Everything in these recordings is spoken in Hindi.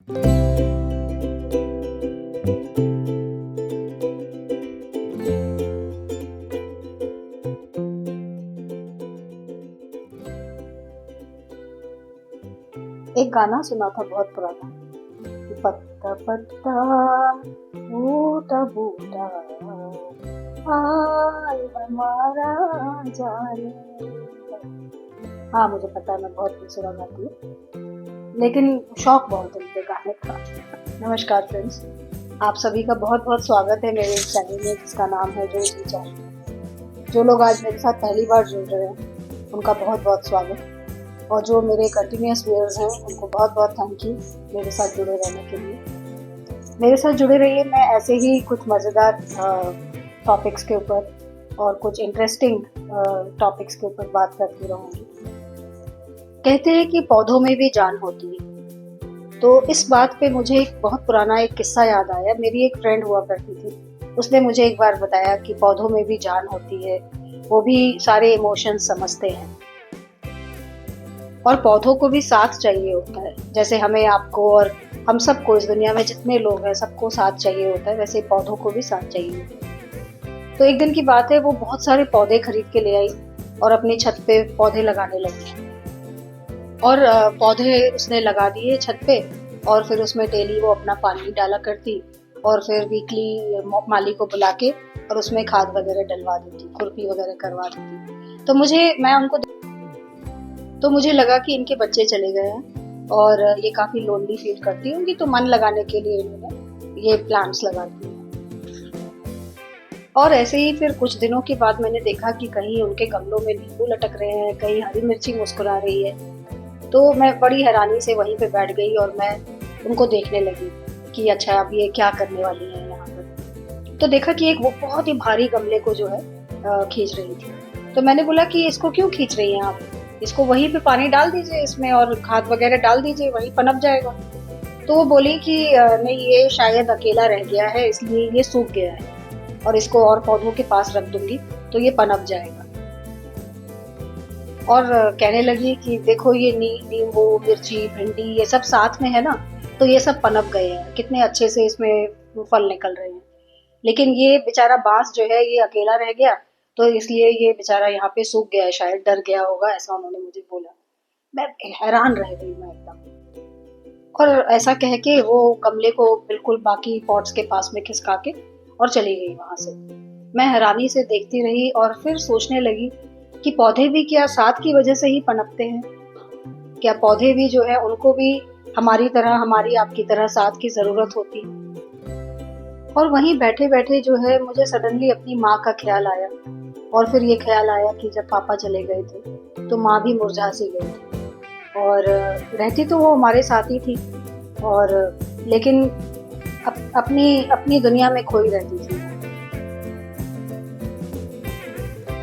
एक गाना सुना था बहुत पुराना कि पत्ता पत्ता बूटा बूटा हाल हमारा जाने। हाँ, मुझे पता है मैं बहुत बेसुरा गाती हूँ, लेकिन शौक बहुत है मुझे गाने का। नमस्कार फ्रेंड्स, आप सभी का बहुत बहुत स्वागत है मेरे चैनल में जिसका नाम है जो विचार। जो लोग आज मेरे साथ पहली बार जुड़ रहे हैं उनका बहुत बहुत स्वागत, और जो मेरे कंटिन्यूस व्यूअर्स हैं उनको बहुत बहुत थैंक यू मेरे साथ जुड़े रहने के लिए। मेरे साथ जुड़े रहिए, मैं ऐसे ही कुछ मज़ेदार टॉपिक्स के ऊपर और कुछ इंटरेस्टिंग टॉपिक्स के ऊपर बात करती रहूँगी। कहते हैं कि पौधों में भी जान होती है, तो इस बात पे मुझे एक बहुत पुराना एक किस्सा याद आया। मेरी एक फ्रेंड हुआ करती थी, उसने मुझे एक बार बताया कि पौधों में भी जान होती है, वो भी सारे इमोशंस समझते हैं और पौधों को भी साथ चाहिए होता है। जैसे हमें, आपको और हम सबको, इस दुनिया में जितने लोग हैं सबको साथ चाहिए होता है, वैसे पौधों को भी साथ चाहिए होता है। तो एक दिन की बात है, वो बहुत सारे पौधे खरीद के ले आई और अपनी छत पे पौधे लगाने लगी। और पौधे उसने लगा दिए छत पे, और फिर उसमें डेली वो अपना पानी डाला करती, और फिर वीकली माली को बुला के और उसमें खाद वगैरह डलवा देती, खुरपी वगैरह करवा देती। तो मुझे लगा कि इनके बच्चे चले गए हैं और ये काफ़ी लोनली फील करती होंगी, तो मन लगाने के लिए इन्होंने ये प्लांट्स लगा दिए। और ऐसे ही फिर कुछ दिनों के बाद मैंने देखा कि कहीं उनके गमलों में नींबू लटक रहे हैं, कहीं हरी मिर्ची मुस्कुरा रही है। तो मैं बड़ी हैरानी से वहीं पे बैठ गई और मैं उनको देखने लगी कि अच्छा अब ये क्या करने वाली है यहाँ पर। तो देखा कि एक वो बहुत ही भारी गमले को जो है खींच रही थी। तो मैंने बोला कि इसको क्यों खींच रही हैं आप, इसको वहीं पे पानी डाल दीजिए इसमें और खाद वगैरह डाल दीजिए, वहीं पनप जाएगा। तो वो बोली कि नहीं, ये शायद अकेला रह गया है इसलिए ये सूख गया है, और इसको और पौधों के पास रख दूंगी तो ये पनप जाएगा। और कहने लगी कि देखो ये नींबू, मिर्ची, भिंडी ये सब साथ में है ना, तो ये सब पनप गए हैं, कितने अच्छे से इसमें फल निकल रहे हैं। लेकिन ये बेचारा बांस जो है ये अकेला रह गया, तो इसलिए ये बेचारा यहाँ पे सूख गया है, शायद डर गया होगा, ऐसा उन्होंने मुझे बोला। मैं हैरान रह गई मैं एकदम। और ऐसा कह के वो गमले को बिल्कुल बाकी पॉट्स के पास में खिसका के और चली गई वहां से। मैं हैरानी से देखती रही और फिर सोचने लगी कि पौधे भी क्या साथ की वजह से ही पनपते हैं? क्या पौधे भी जो है उनको भी हमारी तरह, हमारी आपकी तरह साथ की जरूरत होती? और वहीं बैठे बैठे जो है मुझे सडनली अपनी माँ का ख्याल आया, और फिर ये ख्याल आया कि जब पापा चले गए थे तो माँ भी मुरझा सी गई थी, और रहती तो वो हमारे साथ ही थी, और लेकिन अपनी दुनिया में खोई रहती थी।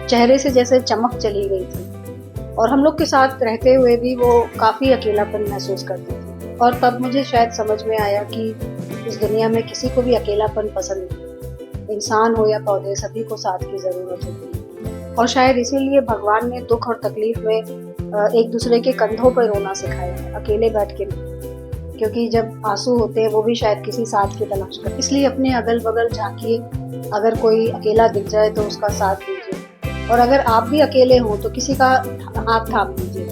चेहरे से जैसे चमक चली गई थी, और हम लोग के साथ रहते हुए भी वो काफ़ी अकेलापन महसूस करती थी। और तब मुझे शायद समझ में आया कि इस दुनिया में किसी को भी अकेलापन पसंद नहीं, इंसान हो या पौधे, सभी को साथ की ज़रूरत होती है। और शायद इसीलिए भगवान ने दुख और तकलीफ में एक दूसरे के कंधों पर रोना सिखाया है, अकेले बैठ के नहीं। क्योंकि जब आंसू होते हैं वो भी शायद किसी साथ की तलाश करते हैं। इसलिए अपने अगल बगल झांकिए, अगर कोई अकेला दिख जाए तो उसका साथ दीजिए, और अगर आप भी अकेले हों तो किसी का हाथ थाम दीजिए,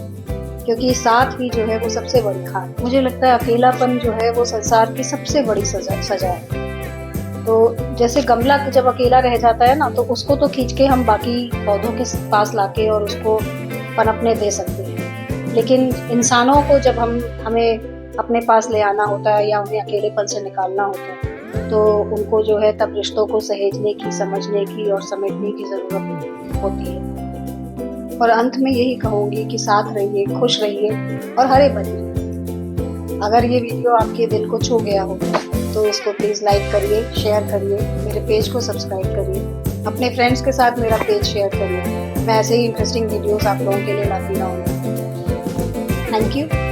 क्योंकि साथ ही जो है वो सबसे बड़ी खान। मुझे लगता है अकेलापन जो है वो संसार की सबसे बड़ी सजा है। तो जैसे गमला जब अकेला रह जाता है ना, तो उसको तो खींच के हम बाकी पौधों के पास लाके और उसको पनपने दे सकते हैं, लेकिन इंसानों को जब हमें अपने पास ले आना होता है या उन्हें अकेलेपन से निकालना होता है, तो उनको जो है तब रिश्तों को सहेजने की, समझने की और समेटने की ज़रूरत होती है। और अंत में यही कहूँगी कि साथ रहिए, खुश रहिए और हरे भरे रहिए। अगर ये वीडियो आपके दिल को छू गया हो तो इसको प्लीज़ लाइक करिए, शेयर करिए, मेरे पेज को सब्सक्राइब करिए, अपने फ्रेंड्स के साथ मेरा पेज शेयर करिए। मैं ऐसे ही इंटरेस्टिंग वीडियोस आप लोगों के लिए लाती रहूँगी। Thank you.